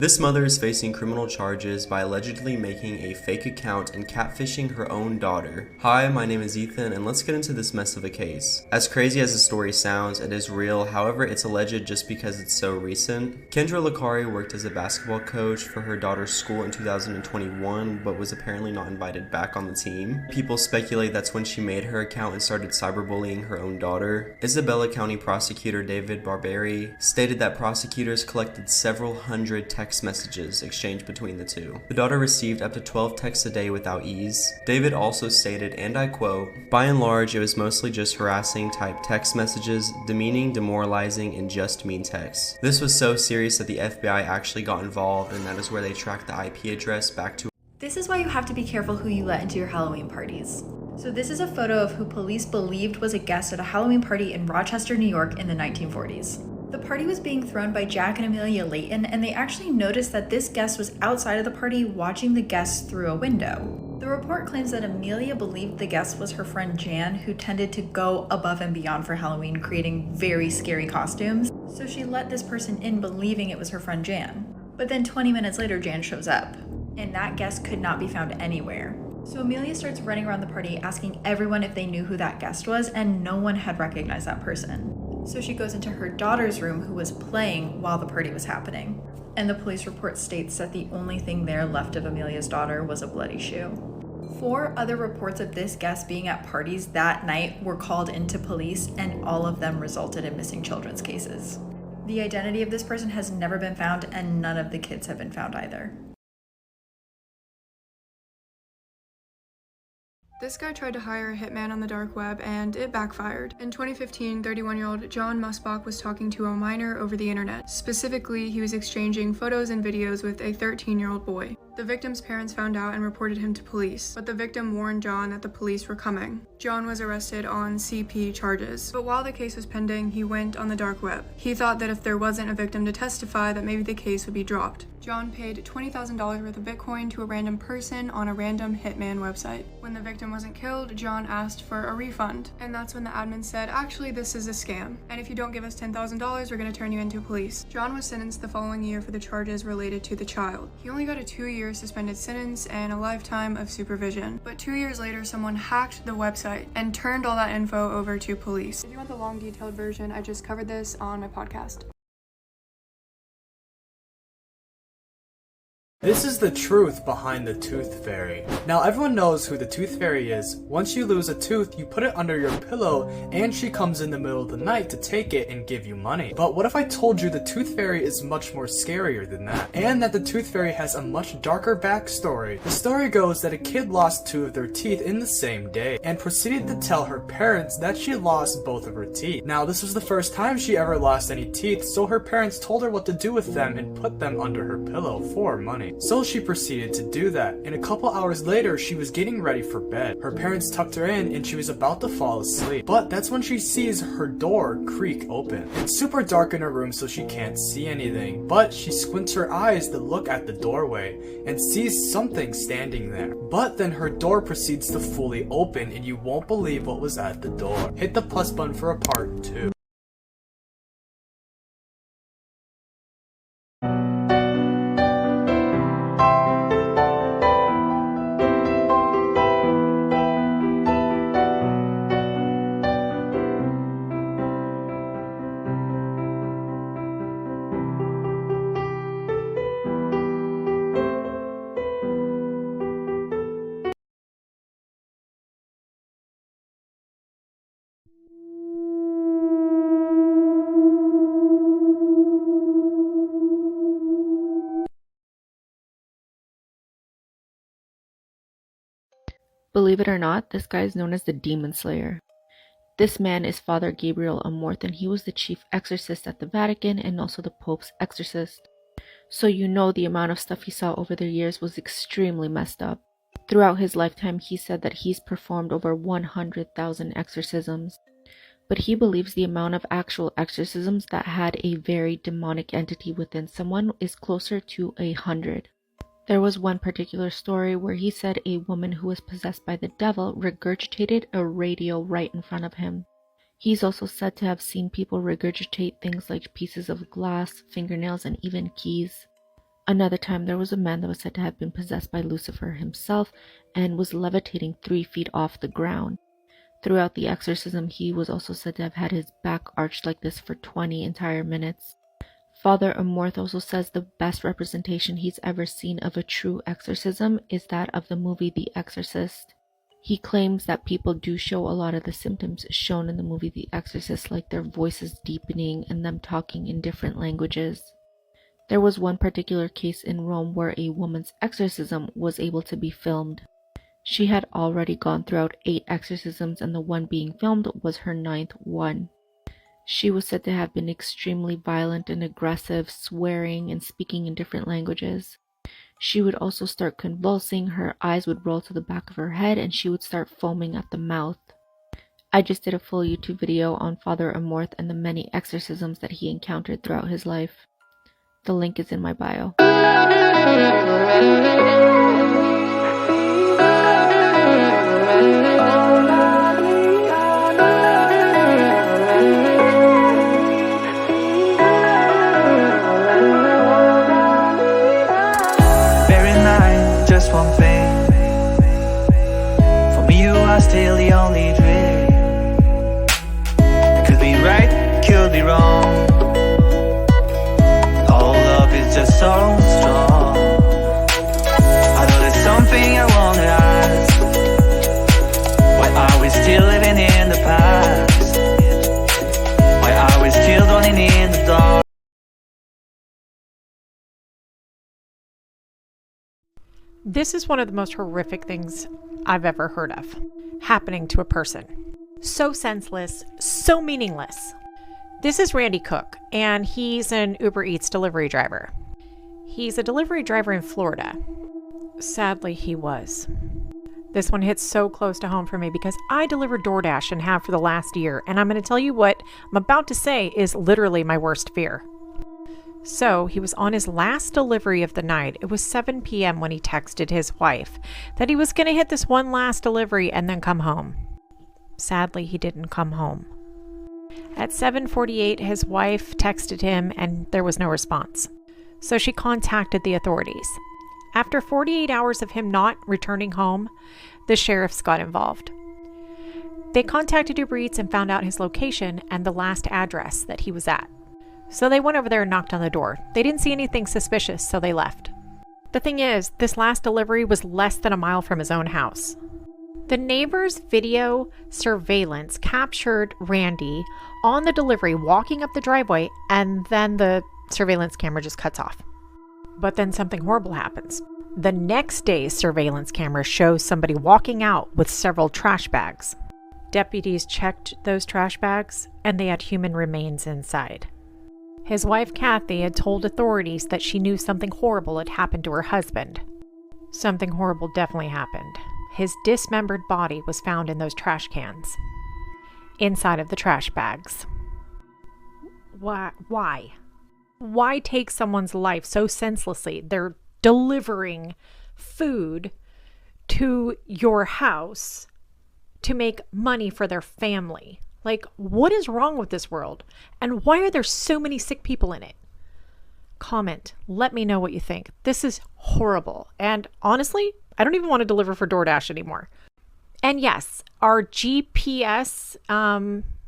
This mother is facing criminal charges by allegedly making a fake account and catfishing her own daughter. Hi, my name is Ethan, and let's get into this mess of a case. As crazy as the story sounds, it is real, however it's alleged just because it's so recent. Kendra Lakari worked as a basketball coach for her daughter's school in 2021, but was apparently not invited back on the team. People speculate that's when she made her account and started cyberbullying her own daughter. Isabella County Prosecutor David Barberi stated that prosecutors collected several hundred text messages exchanged between the two. The daughter received up to 12 texts a day without ease. David also stated, and I quote, "By and large, it was mostly just harassing type text messages, demeaning, demoralizing, and just mean texts. This was so serious that the FBI actually got involved, and that is where they tracked the IP address back to." This is why you have to be careful who you let into your Halloween parties. So this is a photo of who police believed was a guest at a Halloween party in Rochester, New York in the 1940s. The party was being thrown by Jack and Amelia Layton, and they actually noticed that this guest was outside of the party watching the guests through a window. The report claims that Amelia believed the guest was her friend Jan, who tended to go above and beyond for Halloween, creating very scary costumes. So she let this person in believing it was her friend Jan. But then 20 minutes later, Jan shows up, and that guest could not be found anywhere. So Amelia starts running around the party asking everyone if they knew who that guest was, and no one had recognized that person. So she goes into her daughter's room, who was playing while the party was happening. And the police report states that the only thing there left of Amelia's daughter was a bloody shoe. 4 other reports of this guest being at parties that night were called into police, and all of them resulted in missing children's cases. The identity of this person has never been found, and none of the kids have been found either. This guy tried to hire a hitman on the dark web, and it backfired. In 2015, 31-year-old John Musbach was talking to a minor over the internet. Specifically, he was exchanging photos and videos with a 13-year-old boy. The victim's parents found out and reported him to police, but the victim warned John that the police were coming. John was arrested on CP charges, but while the case was pending, he went on the dark web. He thought that if there wasn't a victim to testify, that maybe the case would be dropped. John paid $20,000 worth of Bitcoin to a random person on a random hitman website. When the victim wasn't killed, John asked for a refund, and that's when the admin said, actually this is a scam, and if you don't give us $10,000, we're going to turn you into police. John was sentenced the following year for the charges related to the child. He only got a 2-year suspended sentence and a lifetime of supervision, but 2 years later someone hacked the website and turned all that info over to police. If you want the long detailed version, I just covered this on my podcast. This is the truth behind the tooth fairy. Now everyone knows who the tooth fairy is. Once you lose a tooth, you put it under your pillow and she comes in the middle of the night to take it and give you money. But what if I told you the tooth fairy is much more scarier than that? And that the tooth fairy has a much darker backstory. The story goes that a kid lost 2 of their teeth in the same day and proceeded to tell her parents that she lost both of her teeth. Now this was the first time she ever lost any teeth, so her parents told her what to do with them and put them under her pillow for money. So she proceeded to do that, and a couple hours later she was getting ready for bed. Her parents tucked her in and she was about to fall asleep, but that's when she sees her door creak open. It's super dark in her room so she can't see anything, but she squints her eyes to look at the doorway and sees something standing there. But then her door proceeds to fully open and you won't believe what was at the door. Hit the plus button for a part 2. Believe it or not, this guy is known as the Demon Slayer. This man is Father Gabriel Amorth, and he was the chief exorcist at the Vatican and also the Pope's exorcist. So you know the amount of stuff he saw over the years was extremely messed up. Throughout his lifetime, he said that he's performed over 100,000 exorcisms. But he believes the amount of actual exorcisms that had a very demonic entity within someone is closer to 100. There was one particular story where he said a woman who was possessed by the devil regurgitated a radio right in front of him. He's also said to have seen people regurgitate things like pieces of glass, fingernails, and even keys. Another time, there was a man that was said to have been possessed by Lucifer himself and was levitating 3 feet off the ground. Throughout the exorcism, he was also said to have had his back arched like this for 20 entire minutes. Father Amorth also says the best representation he's ever seen of a true exorcism is that of the movie The Exorcist. He claims that people do show a lot of the symptoms shown in the movie The Exorcist, like their voices deepening and them talking in different languages. There was one particular case in Rome where a woman's exorcism was able to be filmed. She had already gone throughout 8 exorcisms, and the one being filmed was her 9th one. She was said to have been extremely violent and aggressive, swearing and speaking in different languages. She would also start convulsing, her eyes would roll to the back of her head, and she would start foaming at the mouth. I just did a full YouTube video on Father Amorth and the many exorcisms that he encountered throughout his life. The link is in my bio. Bear in mind just one thing. For me, you are still the only dream. It could be right, could be wrong. It's just so strong. I know there's something I wanna ask. Why are we still living in the past? Why are we still running in the dark? This is one of the most horrific things I've ever heard of happening to a person. So senseless, so meaningless. This is Randy Cook, and he's an Uber Eats delivery driver. He's a delivery driver in Florida. Sadly, he was. This one hits so close to home for me because I deliver DoorDash and have for the last year, and I'm going to tell you what I'm about to say is literally my worst fear. So, he was on his last delivery of the night. It was 7 p.m. when he texted his wife that he was going to hit this one last delivery and then come home. Sadly, he didn't come home. At 7:48, his wife texted him and there was no response. So she contacted the authorities. After 48 hours of him not returning home, the sheriffs got involved. They contacted Uber Eats and found out his location and the last address that he was at. So they went over there and knocked on the door. They didn't see anything suspicious, so they left. The thing is, this last delivery was less than a mile from his own house. The neighbor's video surveillance captured Randy on the delivery walking up the driveway, and then the surveillance camera just cuts off. But then something horrible happens. The next day's surveillance camera shows somebody walking out with several trash bags. Deputies checked those trash bags, and they had human remains inside. His wife, Kathy, had told authorities that she knew something horrible had happened to her husband. Something horrible definitely happened. His dismembered body was found in those trash cans, inside of the trash bags. Why? Why take someone's life so senselessly? They're delivering food to your house to make money for their family. Like, what is wrong with this world? And why are there so many sick people in it? Comment. Let me know what you think. This is horrible. And honestly, I don't even want to deliver for DoorDash anymore. And yes, our GPS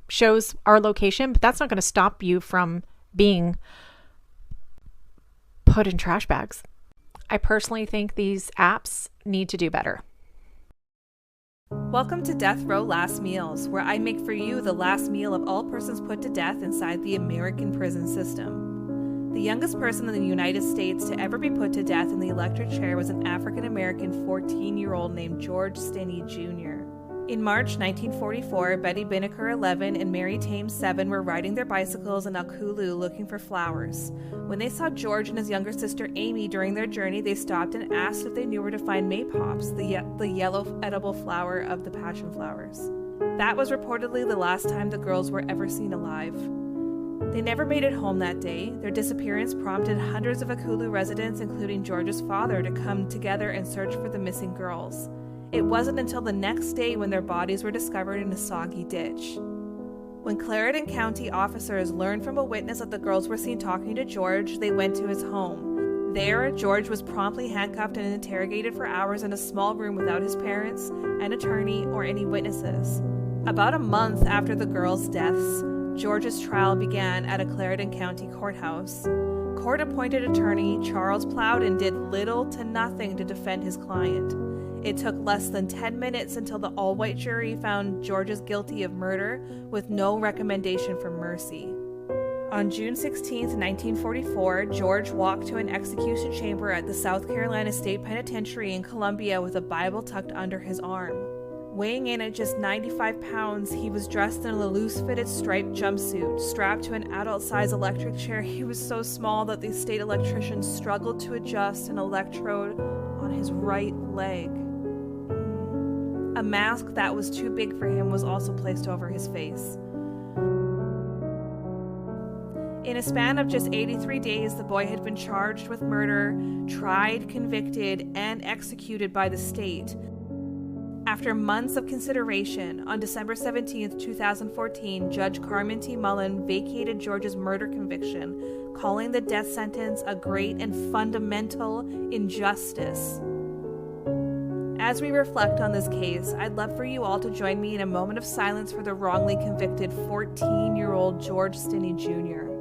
shows our location, but that's not going to stop you from being put in trash bags. I personally think these apps need to do better. Welcome to Death Row Last Meals, where I make for you the last meal of all persons put to death inside the American prison system. The youngest person in the United States to ever be put to death in the electric chair was an African-American 14-year-old named George Stinney Jr. In March 1944, Betty Binnicker, 11, and Mary Thames, 7, were riding their bicycles in Alkulu looking for flowers. When they saw George and his younger sister Amy during their journey, they stopped and asked if they knew where to find maypops, the yellow edible flower of the passion flowers. That was reportedly the last time the girls were ever seen alive. They never made it home that day. Their disappearance prompted hundreds of Alkulu residents, including George's father, to come together and search for the missing girls. It wasn't until the next day when their bodies were discovered in a soggy ditch. When Clarendon County officers learned from a witness that the girls were seen talking to George, they went to his home. There, George was promptly handcuffed and interrogated for hours in a small room without his parents, an attorney, or any witnesses. About a month after the girls' deaths, George's trial began at a Clarendon County courthouse. Court-appointed attorney Charles Plowden did little to nothing to defend his client. It took less than 10 minutes until the all-white jury found George guilty of murder with no recommendation for mercy. On June 16, 1944, George walked to an execution chamber at the South Carolina State Penitentiary in Columbia with a Bible tucked under his arm. Weighing in at just 95 pounds, he was dressed in a loose-fitted striped jumpsuit, strapped to an adult-size electric chair. He was so small that the state electrician struggled to adjust an electrode on his right leg. A mask that was too big for him was also placed over his face. In a span of just 83 days, the boy had been charged with murder, tried, convicted, and executed by the state. After months of consideration, on December 17, 2014, Judge Carmen T. Mullen vacated George's murder conviction, calling the death sentence a great and fundamental injustice. As we reflect on this case, I'd love for you all to join me in a moment of silence for the wrongly convicted 14-year-old George Stinney Jr.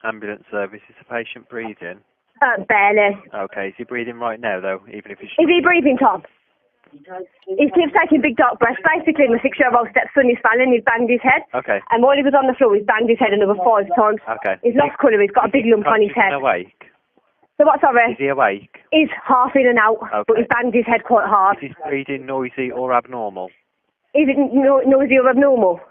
Ambulance service. Is the patient breathing? Barely. Okay, is he breathing right now, though, even if he's... Is he breathing, Tom? He keeps taking big dark breaths. Basically, my 6-year-old stepson is falling, he's banged his head. Okay. And while he was on the floor, he's banged his head another 5 times. Okay. He's lost colour, he's got a big lump on his head. Is he awake? So what, sorry? Is he awake? He's half in and out, but he's banged his head quite hard. Is his breathing noisy or abnormal? Is it noisy or abnormal?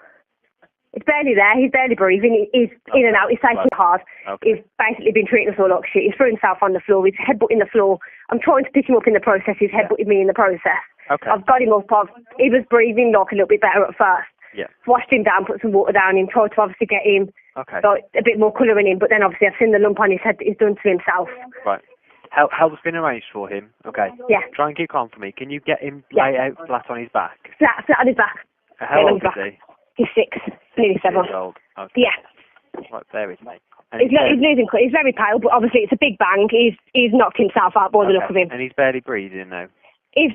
It's barely there, he's barely breathing, he's in and out, he's taking hard. He's basically been treating us all like shit. He's threw himself on the floor, he's headbutting the floor. I'm trying to pick him up in the process, he's headbutting me in the process. Okay. I've got him up, he was breathing like a little bit better at first. Yeah. Washed him down, put some water down him, tried to obviously get him like, a bit more colour in him, but then obviously I've seen the lump on his head that he's done to himself. Right. Help's been arranged for him. Okay. Yeah. Try and keep calm for me. Can you get him laid out flat on his back? Flat on his back. How old is he? He's 6, nearly 7. Years old. Okay. Yeah. Right, there with me. He's losing colour. He's very pale, but obviously it's a big bang. He's knocked himself out by the look of him. And he's barely breathing now. He's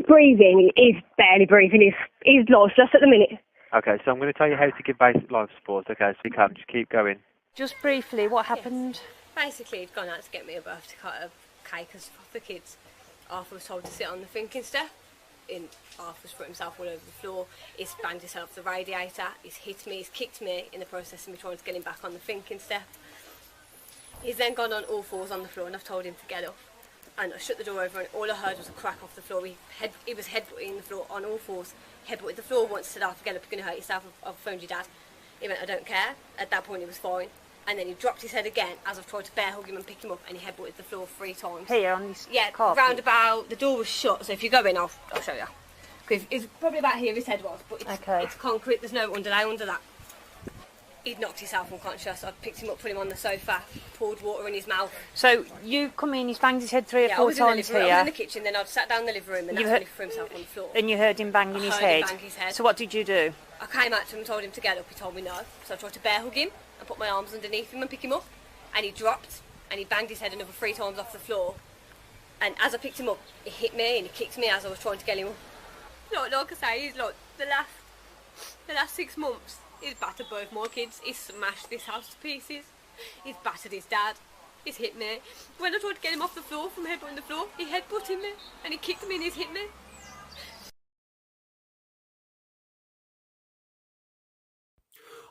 breathing. He's barely breathing. He's lost just at the minute. Okay, so I'm going to tell you how to give basic life support. Okay, so you can just keep going. Just briefly, what happened? Basically, he'd gone out to get me a birthday cake and stuff for the kids. Arthur was told to sit on the thinking step. Arthur's put himself all over the floor. He's banged himself off the radiator. He's hit me. He's kicked me in the process of me trying to get him back on the thinking step. He's then gone on all fours on the floor, and I've told him to get up. And I shut the door over, and all I heard was a crack off the floor. He was headbutting the floor on all fours. Headbutted the floor once, said, Arthur, get up, you're going to hurt yourself. I've phoned your dad. He went, I don't care. At that point, he was fine. And then he dropped his head again as I've tried to bear hug him and pick him up, and he headbutted the floor 3 times. Here on his carpet? Round about, the door was shut, so if you go in, I'll show you. It's probably about here his head was, but it's concrete, there's no underlay under that. He'd knocked himself unconscious. I picked him up, put him on the sofa, poured water in his mouth. So you come in, he's banged his head 3 or 4 times here. I was in the kitchen, then I'd sat down in the living room, and that's when he threw himself on the floor. And you heard him banging his head? Bang his head. So what did you do? I came out to him and told him to get up. He told me no. So I tried to bear hug him and put my arms underneath him and pick him up. And he dropped, and he banged his head another 3 times off the floor. And as I picked him up, he hit me and he kicked me as I was trying to get him up. Like I say, he's like the last 6 months, he's battered both my kids. He's smashed this house to pieces. He's battered his dad. He's hit me. When I tried to get him off the floor from headbutting the floor, he headbutted me and he kicked me and he's hit me.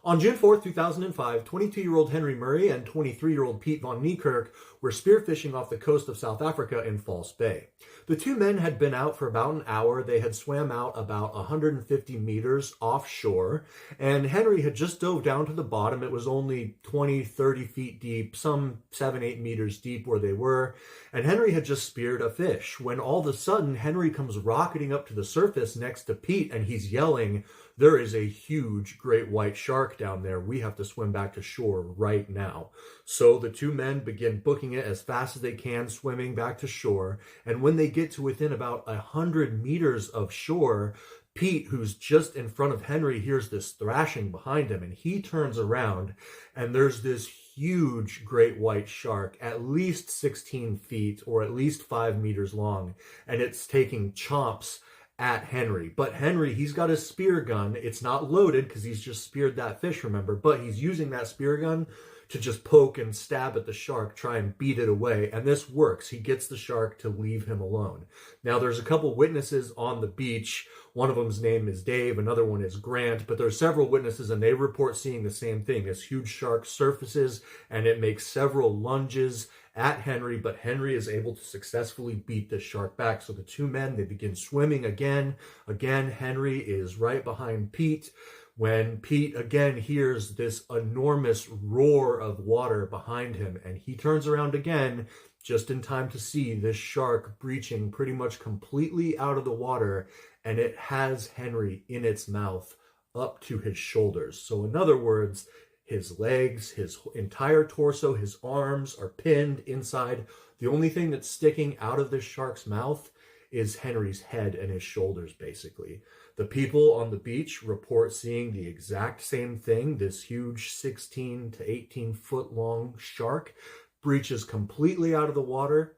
On June 4th, 2005, 22-year-old Henry Murray and 23-year-old Pete von Niekerk were spearfishing off the coast of South Africa in False Bay. The two men had been out for about an hour. They had swam out about 150 meters offshore, and Henry had just dove down to the bottom. It was only 20, 30 feet deep, some 7, 8 meters deep where they were, and Henry had just speared a fish when all of a sudden Henry comes rocketing up to the surface next to Pete, and he's yelling, "There is a huge great white shark down there. We have to swim back to shore right now." So the two men begin booking it as fast as they can, swimming back to shore. And when they get to within about 100 meters of shore, Pete, who's just in front of Henry, hears this thrashing behind him, and he turns around, and there's this huge great white shark, at least 16 feet or at least 5 meters long, and it's taking chomps at Henry. But Henry, he's got his spear gun. It's not loaded because he's just speared that fish, remember, but he's using that spear gun to just poke and stab at the shark, try and beat it away, and this works. He gets the shark to leave him alone. Now, there's a couple witnesses on the beach. One of them's name is Dave, another one is Grant, but there's several witnesses, and they report seeing the same thing. This huge shark surfaces, and it makes several lunges at Henry, but Henry is able to successfully beat the shark back. So the two men, they begin swimming again. Again, Henry is right behind Pete. When Pete again hears this enormous roar of water behind him, and he turns around again just in time to see this shark breaching pretty much completely out of the water, and it has Henry in its mouth up to his shoulders. So in other words, his legs, his entire torso, his arms are pinned inside. The only thing that's sticking out of this shark's mouth is Henry's head and his shoulders, basically. The people on the beach report seeing the exact same thing. This huge 16 to 18 foot long shark breaches completely out of the water.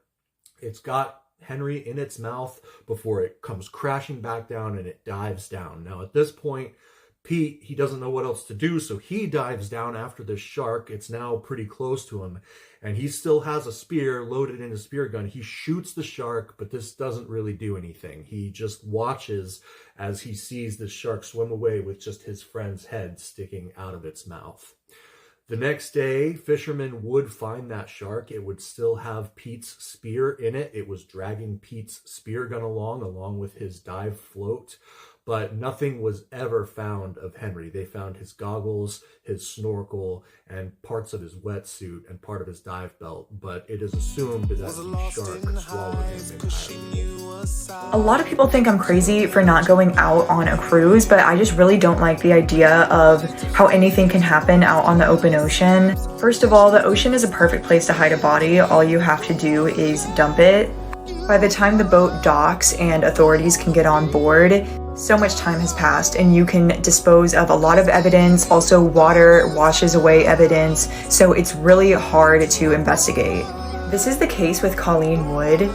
It's got Henry in its mouth before it comes crashing back down and it dives down. Now at this point, Pete, he doesn't know what else to do, so he dives down after this shark. It's now pretty close to him, and he still has a spear loaded in his spear gun. He shoots the shark, but this doesn't really do anything. He just watches as he sees the shark swim away with just his friend's head sticking out of its mouth. The next day, fishermen would find that shark. It would still have Pete's spear in it. It was dragging Pete's spear gun along with his dive float. But nothing was ever found of Henry. They found his goggles, his snorkel, and parts of his wetsuit and part of his dive belt. But it is assumed that the shark swallowed him entirely. A lot of people think I'm crazy for not going out on a cruise, but I just really don't like the idea of how anything can happen out on the open ocean. First of all, the ocean is a perfect place to hide a body. All you have to do is dump it. By the time the boat docks and authorities can get on board, so much time has passed and you can dispose of a lot of evidence. Also, water washes away evidence, so it's really hard to investigate. This is the case with Colleen Wood.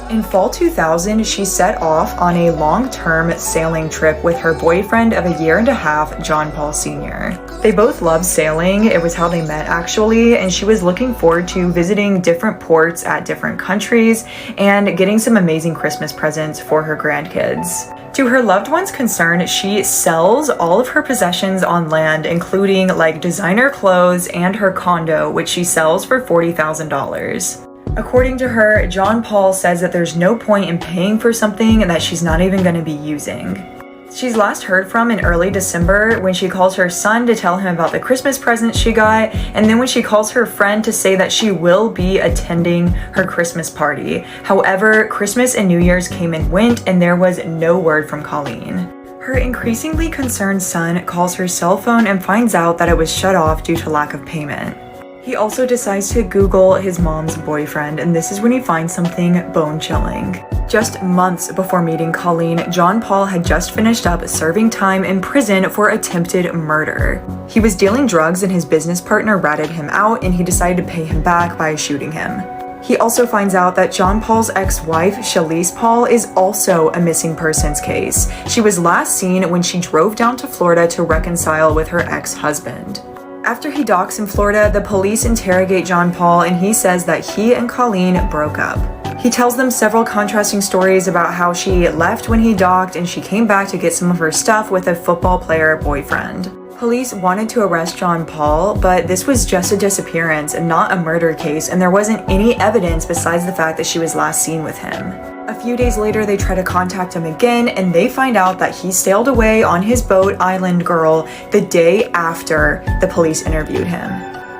In fall 2000, she set off on a long-term sailing trip with her boyfriend of a year and a half, John Paul Sr. They both loved sailing. It was how they met, actually, and she was looking forward to visiting different ports at different countries and getting some amazing Christmas presents for her grandkids. To her loved ones concerned, she sells all of her possessions on land, including like designer clothes and her condo, which she sells for $40,000. According to her, John Paul says that there's no point in paying for something that she's not even going to be using. She's last heard from in early December when she calls her son to tell him about the Christmas presents she got, and then when she calls her friend to say that she will be attending her Christmas party. However, Christmas and New Year's came and went, and there was no word from Colleen. Her increasingly concerned son calls her cell phone and finds out that it was shut off due to lack of payment. He also decides to Google his mom's boyfriend, and this is when he finds something bone-chilling. Just months before meeting Colleen, John Paul had just finished up serving time in prison for attempted murder. He was dealing drugs and his business partner ratted him out, and he decided to pay him back by shooting him. He also finds out that John Paul's ex-wife, Shalise Paul, is also a missing persons case. She was last seen when she drove down to Florida to reconcile with her ex-husband. After he docks in Florida, the police interrogate John Paul and he says that he and Colleen broke up. He tells them several contrasting stories about how she left when he docked and she came back to get some of her stuff with a football player boyfriend. Police wanted to arrest John Paul, but this was just a disappearance and not a murder case, and there wasn't any evidence besides the fact that she was last seen with him. A few days later, they try to contact him again, and they find out that he sailed away on his boat, Island Girl, the day after the police interviewed him.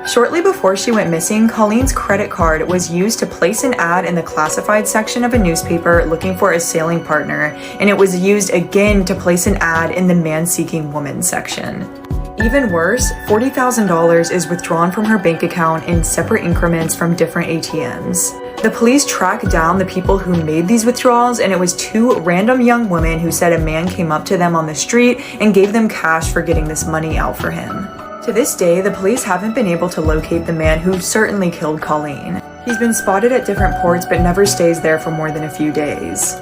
Shortly before she went missing, Colleen's credit card was used to place an ad in the classified section of a newspaper looking for a sailing partner, and it was used again to place an ad in the man-seeking woman section. Even worse, $40,000 is withdrawn from her bank account in separate increments from different ATMs. The police tracked down the people who made these withdrawals, and it was two random young women who said a man came up to them on the street and gave them cash for getting this money out for him. To this day, the police haven't been able to locate the man who certainly killed Colleen. He's been spotted at different ports but never stays there for more than a few days.